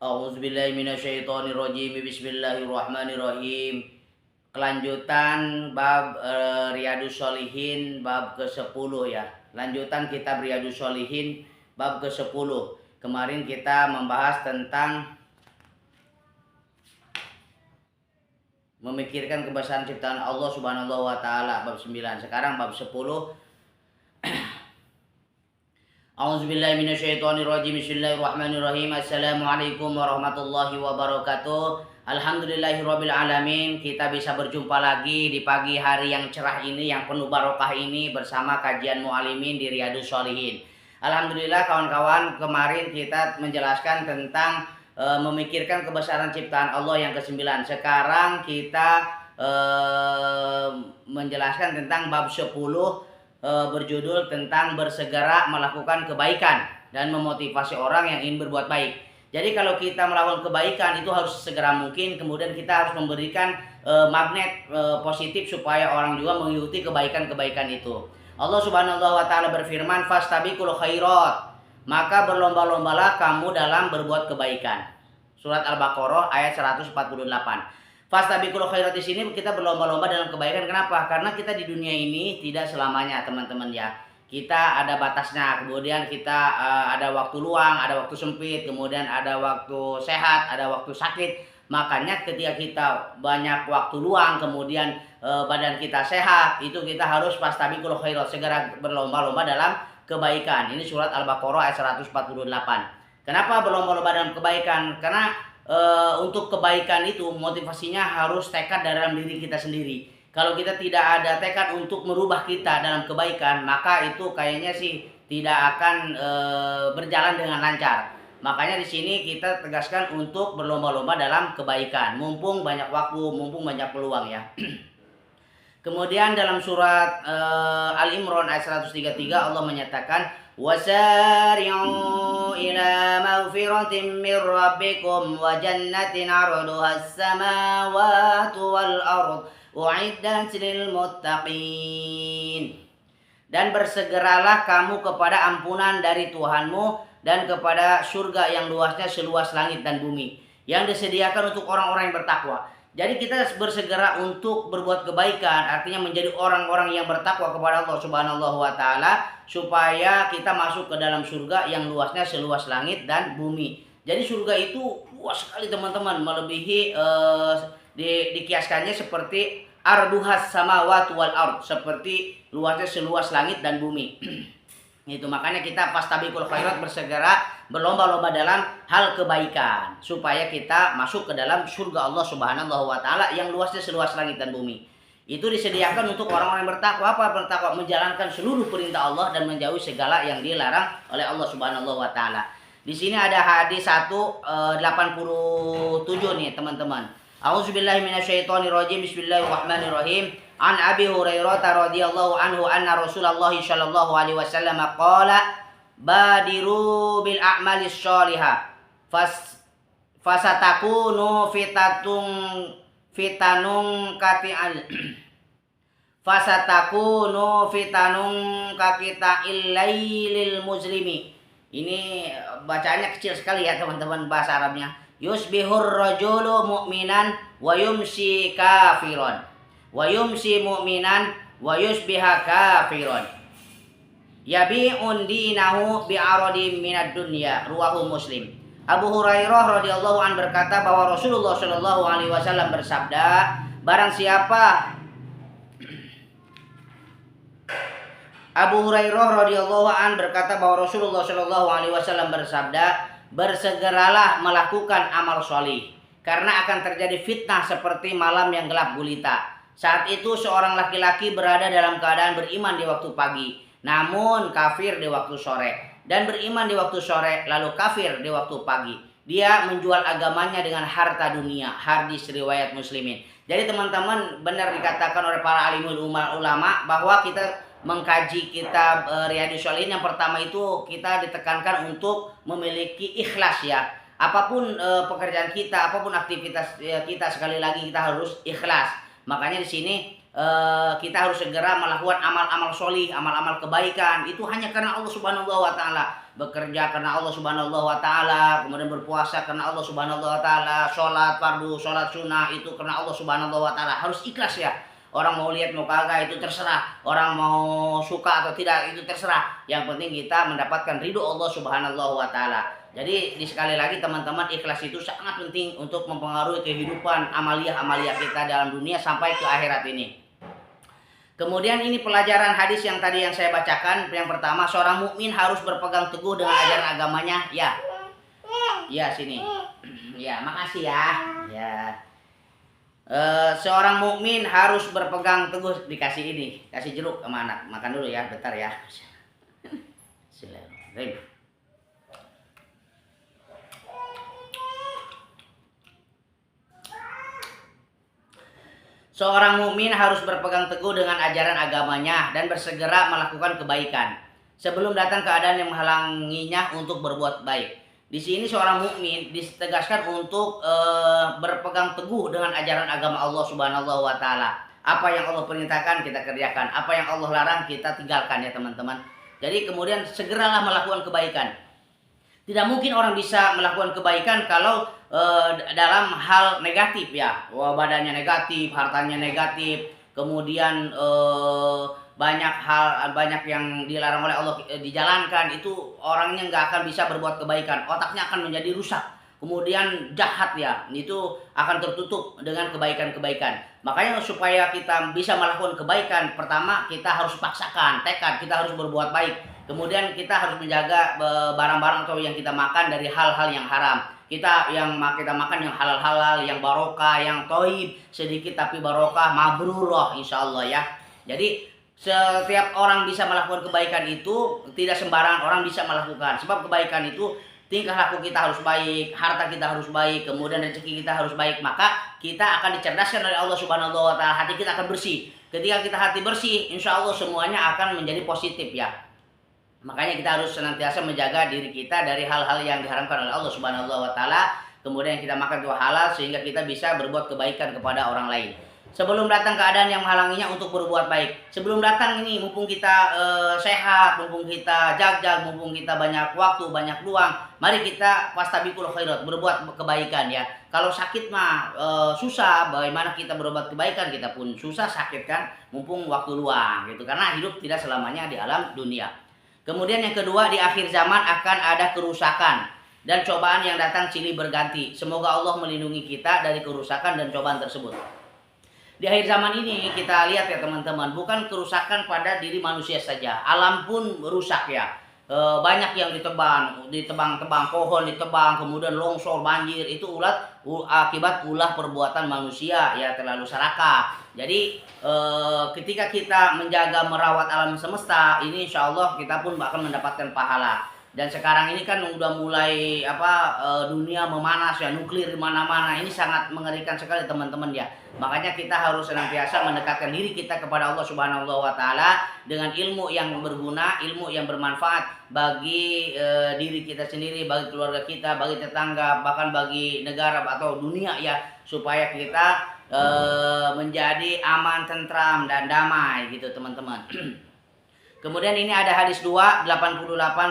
A'udzubillahi minasyaitonirrajim. Bismillahirrahmanirrahim. Kelanjutan bab Riyadus Shalihin bab ke-10 ya. Lanjutan kitab Riyadus Shalihin bab ke-10. Kemarin kita membahas tentang memikirkan kebesaran ciptaan Allah Subhanahu wa taala bab 9. Sekarang bab 10. A'udzubillahi minasyaitonirrajim. Bismillahirrahmanirrahim. Assalamualaikum warahmatullahi wabarakatuh. Alhamdulillahirabbil alamin. Kita bisa berjumpa lagi di pagi hari yang cerah ini, yang penuh barokah ini, bersama kajian Mu'alimin di Riyadus Shalihin. Alhamdulillah kawan-kawan, kemarin kita menjelaskan tentang memikirkan kebesaran ciptaan Allah yang ke-9. Sekarang kita menjelaskan tentang bab 10, berjudul tentang bersegera melakukan kebaikan dan memotivasi orang yang ingin berbuat baik. Jadi kalau kita melakukan kebaikan itu harus segera mungkin, kemudian kita harus memberikan magnet positif supaya orang juga mengikuti kebaikan-kebaikan itu. Allah Subhanahu wa taala berfirman, "Fastabiqul khairat." Maka berlomba-lombalah kamu dalam berbuat kebaikan. Surat Al-Baqarah ayat 148. Fastabiqul khairat di sini kita berlomba-lomba dalam kebaikan. Kenapa? Karena kita di dunia ini tidak selamanya, teman-teman ya. Kita ada batasnya, kemudian kita ada waktu luang, ada waktu sempit, kemudian ada waktu sehat, ada waktu sakit. Makanya ketika kita banyak waktu luang, kemudian badan kita sehat, itu kita harus fastabiqul khairat, segera berlomba-lomba dalam kebaikan. Ini surat Al-Baqarah ayat 148. Kenapa berlomba-lomba dalam kebaikan? Karena untuk kebaikan itu motivasinya harus tekad dalam diri kita sendiri. Kalau kita tidak ada tekad untuk merubah kita dalam kebaikan, maka itu kayaknya sih tidak akan berjalan dengan lancar. Makanya di sini kita tegaskan untuk berlomba-lomba dalam kebaikan, mumpung banyak waktu, mumpung banyak peluang ya. Kemudian dalam surat Al-Imran ayat 133 Allah menyatakan, "Wasari'u ila maghfiratin min rabbikum wa jannatin 'arduha as-samawati wal ard u'iddat lil muttaqin." Dan bersegeralah kamu kepada ampunan dari Tuhanmu dan kepada surga yang luasnya seluas langit dan bumi, yang disediakan untuk orang-orang yang bertakwa. Jadi kita bersegera untuk berbuat kebaikan, artinya menjadi orang-orang yang bertakwa kepada Allah Subhanahu wa taala, supaya kita masuk ke dalam surga yang luasnya seluas langit dan bumi. Jadi surga itu luas sekali teman-teman, melebihi dikiaskannya seperti arduhas samawati wal ard, seperti luasnya seluas langit dan bumi. Itu makanya kita fastabiqul khairat, bersegera berlomba-lomba dalam hal kebaikan supaya kita masuk ke dalam surga Allah Subhanahu wa taala yang luasnya seluas langit dan bumi. Itu disediakan untuk orang-orang yang bertakwa. Apa bertakwa? Menjalankan seluruh perintah Allah dan menjauhi segala yang dilarang oleh Allah Subhanahu wa taala. Di sini ada hadis 187 nih teman-teman. A'udzubillahi minasyaitonirrajim. Bismillahirrahmanirrahim. An Abi Hurairah radhiyallahu anhu anna Rasulullah sallallahu alaihi wasallam qala, "Badiru bil a'malis sholihah fasatakunu fitanun kati'al fasatakunu fitanun kakita'il lailil muslimi." Ini bacaannya kecil sekali ya teman-teman bahasa Arabnya. Yusbihur rajulu mu'minan wa yumsi kafiran wa yumsi mu'minan wa yusbiha kafiran yabi'un dinahu bi'aradin minad dunya. Ruwahu Muslim. Abu Hurairah radhiyallahu an berkata bahwa Rasulullah shallallahu alaihi wasallam bersabda, barang siapa Abu Hurairah radhiyallahu an berkata bahwa Rasulullah shallallahu alaihi wasallam bersabda, bersegeralah melakukan amal sholih, karena akan terjadi fitnah seperti malam yang gelap gulita. Saat itu seorang laki-laki berada dalam keadaan beriman di waktu pagi, namun kafir di waktu sore, dan beriman di waktu sore lalu kafir di waktu pagi. Dia menjual agamanya dengan harta dunia. Hadis riwayat Muslimin. Jadi teman-teman, benar dikatakan oleh para alimul ulama bahwa kita mengkaji kitab Riyadus Shalihin, yang pertama itu kita ditekankan untuk memiliki ikhlas ya. Apapun pekerjaan kita, apapun aktivitas kita, sekali lagi kita harus ikhlas. Makanya di sini kita harus segera melakukan amal-amal solih, amal-amal kebaikan. Itu hanya karena Allah Subhanahu wa taala. Bekerja karena Allah Subhanahu wa taala, kemudian berpuasa karena Allah Subhanahu wa taala, sholat fardu, sholat sunnah itu karena Allah Subhanahu wa taala. Harus ikhlas ya. Orang mau lihat mau kagak itu terserah, orang mau suka atau tidak itu terserah. Yang penting kita mendapatkan ridho Allah Subhanahu wa taala. Jadi sekali lagi teman-teman, ikhlas itu sangat penting untuk mempengaruhi kehidupan amalia-amalia kita dalam dunia sampai ke akhirat ini. Kemudian ini pelajaran hadis yang tadi yang saya bacakan. Yang pertama, seorang mukmin harus berpegang teguh dengan ajaran agamanya. Ya sini. Ya, makasih ya. Ya. Seorang mukmin harus berpegang teguh, dikasih ini, kasih jeruk sama anak. Makan dulu ya, bentar ya. Bismillahirrahmanirrahim. Seorang mukmin harus berpegang teguh dengan ajaran agamanya dan bersegera melakukan kebaikan sebelum datang keadaan yang menghalanginya untuk berbuat baik. Di sini seorang mukmin ditegaskan untuk berpegang teguh dengan ajaran agama Allah Subhanahu wa taala. Apa yang Allah perintahkan kita kerjakan, apa yang Allah larang kita tinggalkan ya teman-teman. Jadi kemudian segeralah melakukan kebaikan. Tidak mungkin orang bisa melakukan kebaikan kalau dalam hal negatif ya. Badannya negatif, hartanya negatif, kemudian banyak yang dilarang oleh Allah dijalankan, itu orangnya nggak akan bisa berbuat kebaikan, otaknya akan menjadi rusak, kemudian jahat ya, itu akan tertutup dengan kebaikan-kebaikan. Makanya supaya kita bisa melakukan kebaikan, pertama kita harus paksakan tekad, kita harus berbuat baik, kemudian kita harus menjaga barang-barang atau yang kita makan dari hal-hal yang haram. Kita makan yang halal-halal, yang barokah, yang toib, sedikit tapi barokah, mabrurah insyaallah ya. Jadi setiap orang bisa melakukan kebaikan itu, tidak sembarangan orang bisa melakukan. Sebab kebaikan itu tingkah laku kita harus baik, harta kita harus baik, kemudian rezeki kita harus baik. Maka kita akan dicerdaskan oleh Allah Subhanahu wa taala, hati kita akan bersih. Ketika kita hati bersih, insya Allah semuanya akan menjadi positif ya. Makanya kita harus senantiasa menjaga diri kita dari hal-hal yang diharamkan oleh Allah Subhanahu wa taala. Kemudian kita makan itu halal sehingga kita bisa berbuat kebaikan kepada orang lain. Sebelum datang keadaan yang menghalanginya untuk berbuat baik. Sebelum datang ini, mumpung kita sehat, mumpung kita jag-jag, mumpung kita banyak waktu, banyak luang, mari kita fastabiqul khairat, berbuat kebaikan ya. Kalau sakit mah susah, bagaimana kita berbuat kebaikan, kita pun susah sakit kan, mumpung waktu luang gitu. Karena hidup tidak selamanya di alam dunia. Kemudian yang kedua, di akhir zaman akan ada kerusakan dan cobaan yang datang silih berganti. Semoga Allah melindungi kita dari kerusakan dan cobaan tersebut. Di akhir zaman ini kita lihat ya teman-teman, bukan kerusakan pada diri manusia saja, alam pun rusak ya. Banyak yang ditebang pohon, ditebang, kemudian longsor, banjir, itu akibat ulah perbuatan manusia ya, terlalu serakah. Jadi ketika kita menjaga merawat alam semesta ini, insya Allah kita pun akan mendapatkan pahala. Dan sekarang ini kan udah mulai dunia memanas ya, nuklir di mana-mana. Ini sangat mengerikan sekali teman-teman ya. Makanya kita harus senantiasa mendekatkan diri kita kepada Allah Subhanahu wa taala dengan ilmu yang berguna, ilmu yang bermanfaat bagi diri kita sendiri, bagi keluarga kita, bagi tetangga, bahkan bagi negara atau dunia ya, supaya kita menjadi aman, tentram dan damai gitu teman-teman. Kemudian ini ada hadis 288,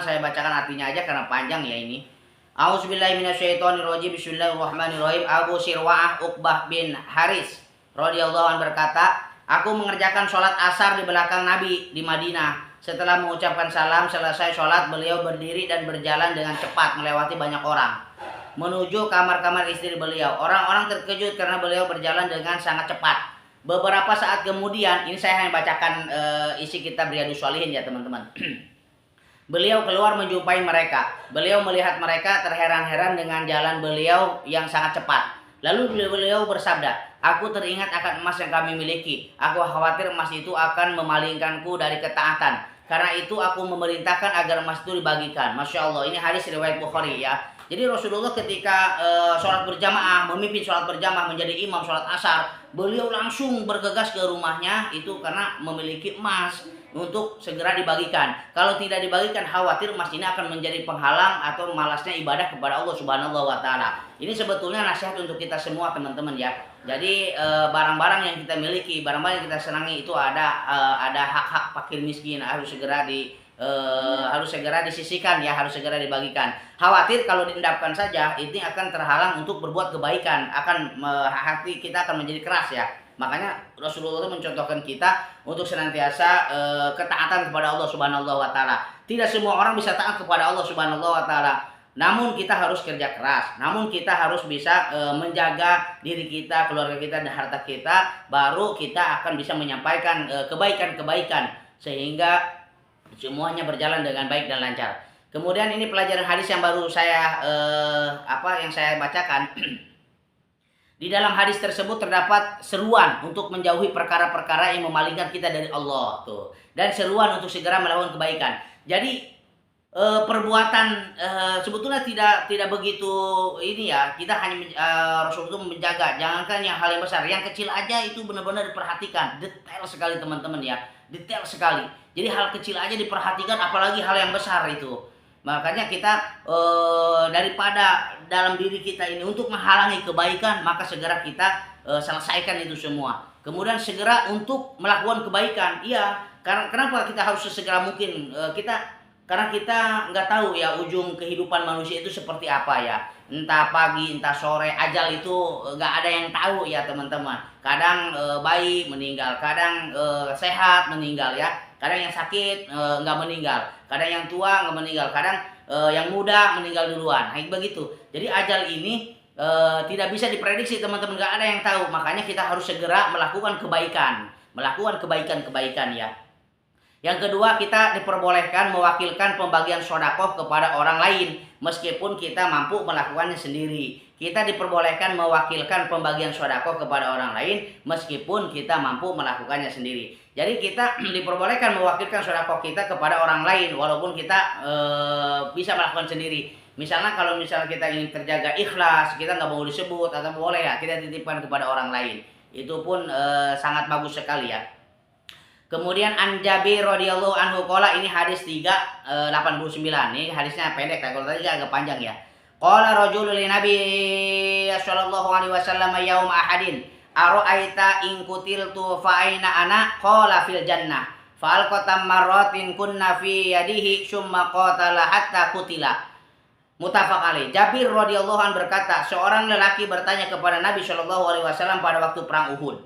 saya bacakan artinya aja karena panjang ya ini. A'udzubillahi minasyaitonirrajim. Bismillahirrahmanirrahim. Abu Sirwa'ah Uqbah bin Haris radhiyallahu anhu berkata, aku mengerjakan sholat asar di belakang Nabi di Madinah. Setelah mengucapkan salam, selesai sholat, beliau berdiri dan berjalan dengan cepat melewati banyak orang menuju kamar-kamar istri beliau. Orang-orang terkejut karena beliau berjalan dengan sangat cepat. Beberapa saat kemudian, ini saya hanya bacakan isi kitab Riyadhus Shalihin ya teman-teman. Beliau keluar menjumpai mereka. Beliau melihat mereka terheran-heran dengan jalan beliau yang sangat cepat. Lalu beliau bersabda, aku teringat akan emas yang kami miliki. Aku khawatir emas itu akan memalingkanku dari ketaatan. Karena itu aku memerintahkan agar emas itu dibagikan. Masya Allah, ini hadis riwayat Bukhari ya. Jadi Rasulullah ketika sholat berjamaah, memimpin sholat berjamaah, menjadi imam sholat asar, beliau langsung bergegas ke rumahnya itu karena memiliki emas. untuk segera dibagikan. Kalau tidak dibagikan, khawatir emas ini akan menjadi penghalang atau malasnya ibadah kepada Allah Subhanahu wa taala. Ini sebetulnya nasihat untuk kita semua teman-teman ya. Jadi barang-barang yang kita miliki, barang-barang yang kita senangi itu ada hak-hak fakir miskin, harus segera disisihkan ya, harus segera dibagikan. Khawatir kalau diendapkan saja ini akan terhalang untuk berbuat kebaikan, hati kita akan menjadi keras ya. Makanya Rasulullah mencontohkan kita untuk senantiasa ketaatan kepada Allah Subhanahu wa taala. Tidak semua orang bisa taat kepada Allah Subhanahu wa taala. Namun kita harus kerja keras. Namun kita harus bisa menjaga diri kita, keluarga kita dan harta kita, baru kita akan bisa menyampaikan kebaikan-kebaikan sehingga semuanya berjalan dengan baik dan lancar. Kemudian ini pelajaran hadis yang baru saya bacakan. Di dalam hadis tersebut terdapat seruan untuk menjauhi perkara-perkara yang memalingkan kita dari Allah tuh, dan seruan untuk segera melakukan kebaikan. Jadi perbuatan sebetulnya tidak begitu ini ya. Kita hanya Rasulullah menjaga, jangankan yang hal yang besar, yang kecil aja itu benar-benar diperhatikan, detail sekali teman-teman ya, detail sekali. Jadi hal kecil aja diperhatikan, apalagi hal yang besar itu. Makanya kita daripada dalam diri kita ini untuk menghalangi kebaikan, maka segera kita selesaikan itu semua. Kemudian segera untuk melakukan kebaikan. Iya, karena kenapa kita harus sesegera mungkin? Karena kita nggak tahu ya ujung kehidupan manusia itu seperti apa ya. Entah pagi, entah sore, ajal itu nggak ada yang tahu ya teman-teman. Kadang bayi meninggal, kadang sehat meninggal ya. Kadang yang sakit nggak meninggal, kadang yang tua nggak meninggal, kadang yang muda meninggal duluan. Nah, begitu. Jadi ajal ini tidak bisa diprediksi teman-teman, nggak ada yang tahu. Makanya kita harus segera melakukan kebaikan ya. Yang kedua, kita diperbolehkan mewakilkan pembagian sedekah kepada orang lain meskipun kita mampu melakukannya sendiri. Kita diperbolehkan mewakilkan pembagian sedekah kepada orang lain meskipun kita mampu melakukannya sendiri. Jadi kita diperbolehkan mewakilkan sedekah kita kepada orang lain walaupun kita bisa melakukan sendiri. Misalnya kalau kita ingin terjaga ikhlas, kita nggak mau disebut atau boleh ya kita titipkan kepada orang lain. Itu pun sangat bagus sekali ya. Kemudian An Jabir radhiyallahu anhu qala, ini hadis 389. Ini hadisnya pendek ya, kalau tadi agak panjang ya. Qala rajulun li Nabi sallallahu alaihi wasallam yaum ahadin ara'aita in kutiltu fa aina ana qala fil jannah fa alqatam marratin kunna fi yadihi summa qatala hatta kutila. Muttafaq alaih. Jabir radhiyallahu anhu berkata, seorang lelaki bertanya kepada Nabi sallallahu alaihi wasallam pada waktu perang Uhud,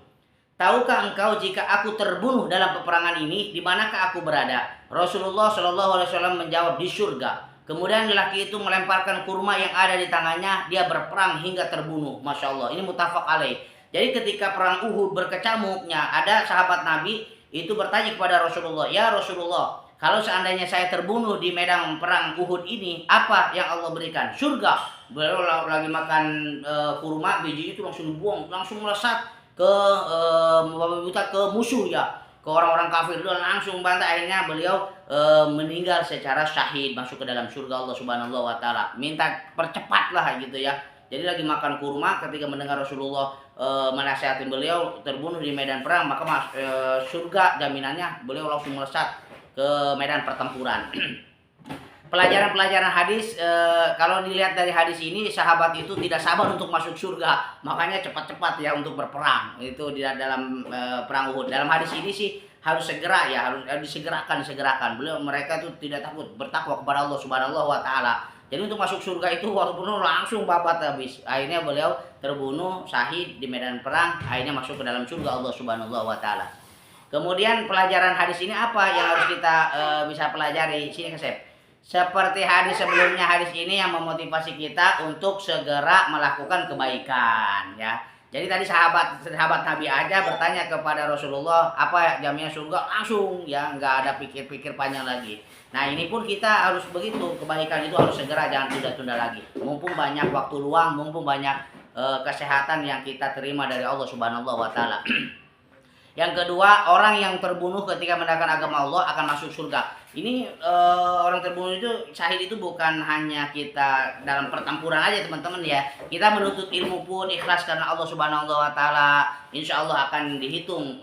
tahukah engkau jika aku terbunuh dalam peperangan ini, di manakah aku berada? Rasulullah Shallallahu Alaihi Wasallam menjawab, di surga. Kemudian lelaki itu melemparkan kurma yang ada di tangannya, dia berperang hingga terbunuh. Masya Allah, ini muttafaq alaih. Jadi ketika perang Uhud berkecamuknya, ada sahabat Nabi itu bertanya kepada Rasulullah, ya Rasulullah, kalau seandainya saya terbunuh di medan perang Uhud ini, apa yang Allah berikan? Surga. Beliau lagi makan kurma, biji itu langsung dibuang, langsung melesat ke musuh ya, ke orang-orang kafir, dan langsung bantai. Akhirnya beliau meninggal secara syahid, masuk ke dalam surga Allah Subhanahu wa taala. Minta percepatlah gitu ya. Jadi lagi makan kurma ketika mendengar Rasulullah menasihatin beliau terbunuh di medan perang, maka surga jaminannya, beliau langsung melesat ke medan pertempuran. Pelajaran-pelajaran hadis, kalau dilihat dari hadis ini, sahabat itu tidak sabar untuk masuk surga, makanya cepat-cepat ya untuk berperang. Itu di dalam perang Uhud. Dalam hadis ini sih harus segera ya, harus disegerakan. Mereka itu tidak takut, bertakwa kepada Allah Subhanahu wa taala. Jadi untuk masuk surga itu walaupun langsung babat habis. Akhirnya beliau terbunuh syahid di medan perang, akhirnya masuk ke dalam surga Allah Subhanahu wa taala. Kemudian pelajaran hadis ini apa yang harus kita bisa pelajari? Sini Kasep. Seperti hadis sebelumnya, hadis ini yang memotivasi kita untuk segera melakukan kebaikan ya. Jadi tadi sahabat Nabi aja bertanya kepada Rasulullah, apa jaminan surga, langsung ya, nggak ada pikir-pikir panjang lagi. Nah ini pun kita harus begitu, kebaikan itu harus segera, jangan tunda-tunda lagi. Mumpung banyak waktu luang, mumpung banyak kesehatan yang kita terima dari Allah Subhanahu wa taala. Yang kedua, orang yang terbunuh ketika menegakkan agama Allah akan masuk surga. Ini orang terbunuh itu, syahid itu bukan hanya kita dalam pertempuran aja teman-teman ya. Kita menuntut ilmu pun ikhlas karena Allah Subhanahu wa taala, insya Allah akan dihitung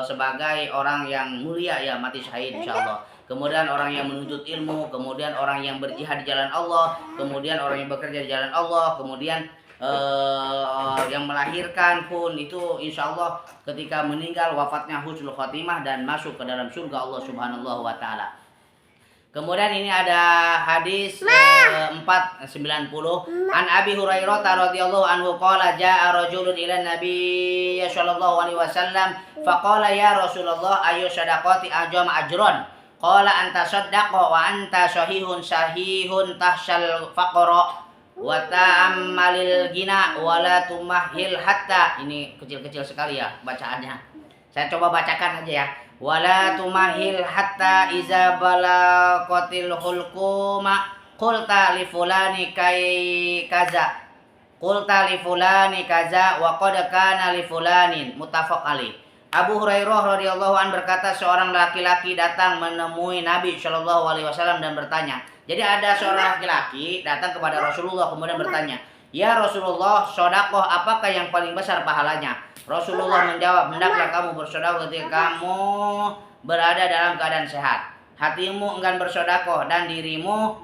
sebagai orang yang mulia ya, mati syahid insya Allah. Kemudian orang yang menuntut ilmu, kemudian orang yang berjihad di jalan Allah, kemudian orang yang bekerja di jalan Allah, kemudian yang melahirkan pun itu insya Allah ketika meninggal wafatnya husnul khotimah dan masuk ke dalam surga Allah Subhanahu wa taala. Kemudian ini ada hadis 490 an Abi Hurairah radhiyallahu anhu qala jaa rajulun ila Nabi sallallahu alaihi wasallam faqala ya Rasulullah ayu sadaqati ajam ajron qala anta saddaqa wa anta sahihun tahsyal faqra wa ta'ammalil gina wala tumahhil hatta. Ini kecil-kecil sekali ya bacaannya. Saya coba bacakan aja ya. Wala tumahhil hatta iza balaqatil hulquma qulta li fulani kai kaza. Qulta li fulani kaza wa qad kana li fulanin, muttafaq alaih. Abu Hurairah radhiyallahu an berkata, seorang laki-laki datang menemui Nabi Shallallahu alaihi wasallam dan bertanya. Jadi ada seorang laki-laki datang kepada Rasulullah kemudian bertanya, "Ya Rasulullah, sedekah apakah yang paling besar pahalanya?" Rasulullah menjawab, "Hendaklah kamu bersedekah ketika kamu berada dalam keadaan sehat. Hatimu enggan bersedekah dan dirimu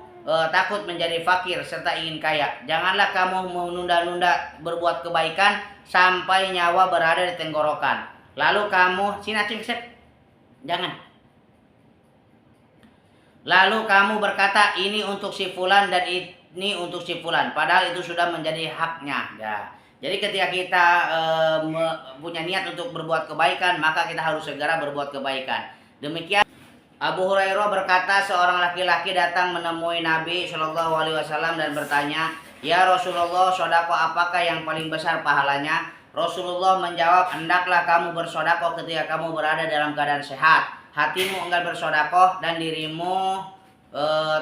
takut menjadi fakir serta ingin kaya. Janganlah kamu menunda-nunda berbuat kebaikan sampai nyawa berada di tenggorokan. Lalu kamu jangan. Lalu kamu berkata, ini untuk si fulan dan ini untuk si fulan, padahal itu sudah menjadi haknya." Ya. Jadi ketika kita punya niat untuk berbuat kebaikan, maka kita harus segera berbuat kebaikan. Demikian Abu Hurairah berkata, seorang laki-laki datang menemui Nabi Shallallahu alaihi wasallam dan bertanya, "Ya Rasulullah, sedekah apakah yang paling besar pahalanya?" Rasulullah menjawab, "Hendaklah kamu bersedekah ketika kamu berada dalam keadaan sehat. Hatimu enggan bersedekah dan dirimu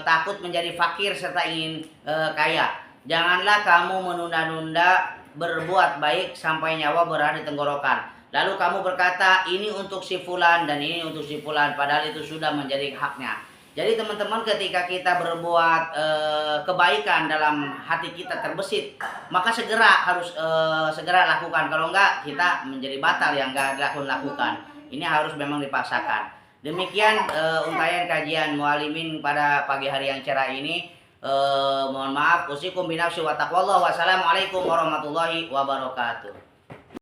takut menjadi fakir serta ingin kaya. Janganlah kamu menunda-nunda berbuat baik sampai nyawa berada di tenggorokan. Lalu kamu berkata, ini untuk si fulan dan ini untuk si fulan, padahal itu sudah menjadi haknya." Jadi teman-teman, ketika kita berbuat kebaikan dalam hati kita terbesit, maka harus segera lakukan. Kalau enggak, kita menjadi batal yang enggak lakukan. Ini harus memang dipaksakan. Demikian untayan kajian Muallimin pada pagi hari yang cerah ini. Mohon maaf, usikum binafsi wa taqwallah. Wassalamualaikum warahmatullahi wabarakatuh.